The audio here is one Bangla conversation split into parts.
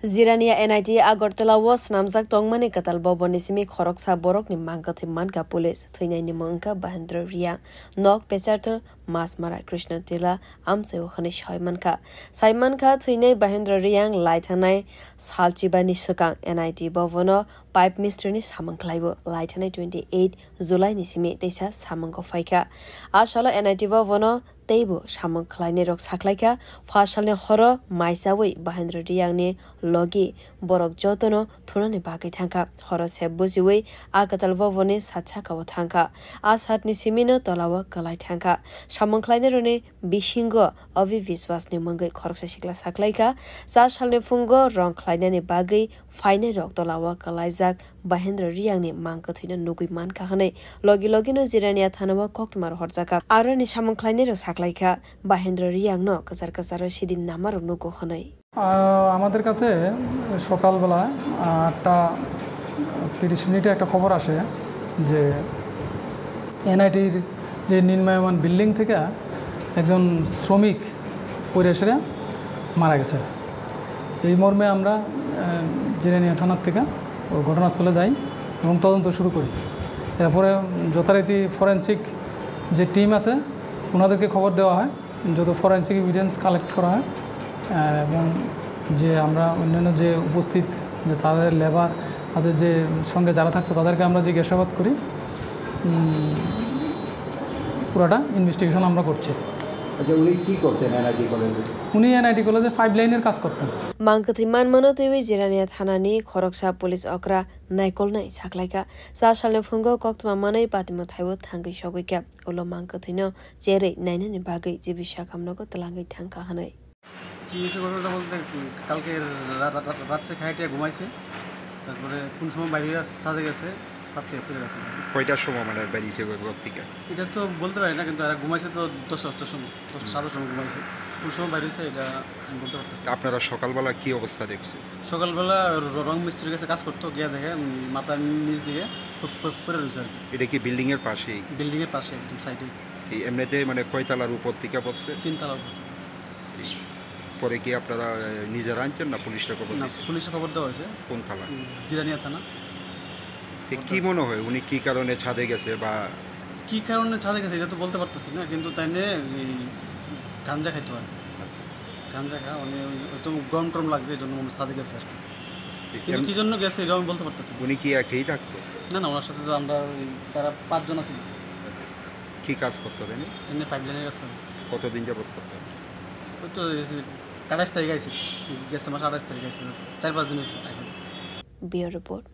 Zirania NIT Agortala was namzak tongmani katal bobonisimi khoroksa borok ni mangkati manka police thinai ni mangka Bahendra Ria nok pesarter masmara Krishna Tila amse khani Simon Kha thinai Bahendra Riang laithanai salchibani sakang NIT bovono pipe mister ni samangklaibo laithanai 28 July ni simi teisa samangko faika ashala NIT bovono teibo samang khlaine rok saklaika fashalne horo maisawi Bahendra Riang ni logi borok jotono thunani bagai thangka horo sebbusiwi akatal vovone satchaka wa thangka asatni simino tolawa kalai thangka samangkhlaine rone bishingo avi viswas ni mangai khoroksa sikla saklaika sa salne fungo rong khlainani bagai faine rok tolawa kalaijak Bahendra Riang ni mangkathina nugui manka hane logi no Zirania thanawa koktmar horjaka aro ni samangkhlaine ro saklaika Bahendra Riang no kasar sidin namar nugo hane আমাদের কাছে সকালবেলা 8:30 একটা খবর আসে যে এনআইটির যে নির্মায়মান বিল্ডিং থেকে একজন শ্রমিক পড়ে এসে মারা গেছে। এই মর্মে আমরা জিরানিয়া থানার থেকে ঘটনাস্থলে যাই এবং তদন্ত শুরু করি। এরপরে যথারীতি ফরেনসিক যে টিম আছে ওনাদেরকে খবর দেওয়া হয়, যত ফরেনসিক এভিডেন্স কালেক্ট করা হয় এবং যে আমরা অন্যান্য যে উপস্থিত যে তাদের লেবার তাদের যে সঙ্গে যারা থাকতো তাদেরকে আমরা জিজ্ঞাসাবাদ করি। পুরোটা ইনভেস্টিগেশন আমরা করছি। আচ্ছা, উনি কি করতেন এনআইটি কলেজে? উনি এনআইটি কলেজে পাইপ লাইনের কাজ করতেন। মাংকথি মানমানো তেবি জিরানিয়া থানানি খরকসা পুলিশ অকরা নাইকলনাই সাকলাইকা সা সালনে ফুঙ্গো কক্তমা মানাই পাতিমো থাইবো থাঙ্গै সগैका ওলো মাংকথিনো जेरै नायनानि बागै जिबि साखामनगो तलांगै थांका हानाय কি হয়েছে ঘটনাটা বলতে কালকে রাত্রে খাইতে ঘুমাইছে, তারপরে কোন সময় বাইরে সাজে গেছে, সাত থেকে ফিরে গেছে। কয়টার সময় মানে বেরিয়েছে ঘর থেকে? এটা তো বলতে পারি না, কিন্তু এরা ঘুমাইছে তো 10টার সময়, 10টার সময় ঘুমাইছে। কোন সময় বাইরে হয়েছে এটা আমি বলতে পারতেছি। আপনারা সকালবেলা কি অবস্থা দেখছেন? সকালবেলা রং মিস্ত্রির কাছে কাজ করতো, গিয়ে দেখে মাথার নিচ দিকে পড়ে রয়েছে আর কি। এটা কি বিল্ডিংয়ের পাশেই? বিল্ডিংয়ের পাশে একদম সাইডে। এমনিতে মানে কয়তলার উপর থেকে পড়ছে? 3 তলার উপর। পরে কি আপনারা নিজেরা আনছেন না পুলিশে খবর দিয়েছেন? পুলিশে খবর দেওয়া হয়েছে। কোন থানা? জিরানিয়া থানা। কি মনে হয় উনি কি কারণে ছাদে গেছে বা কি কারণে ছাদে গেছে এটা তো বলতে পারতেছি না, কিন্তু তাই নিয়ে গাঞ্জা খাইতে হয়। আচ্ছা, গাঞ্জা খা উনি হয়তো গরম টরম লাগছে, এই জন্য উনি ছাদে গেছে আর কি। কিন্তু কি জন্য গেছে এটা আমি বলতে পারতেছি। উনি কি একাই থাকতো? না, ওনার সাথে তো আমরা তারা 5 জন আছি। কি কাজ করতো তিনি? এমনি পাইপ লাইনের কাজ করে। কতদিন যাবত করতেন? ওই তো 28 তারিখ আইছে, গেছে মাস 28 তারিখ আইছে, 4-5 দিন আইছে। Bureau report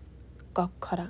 কক্ষরা।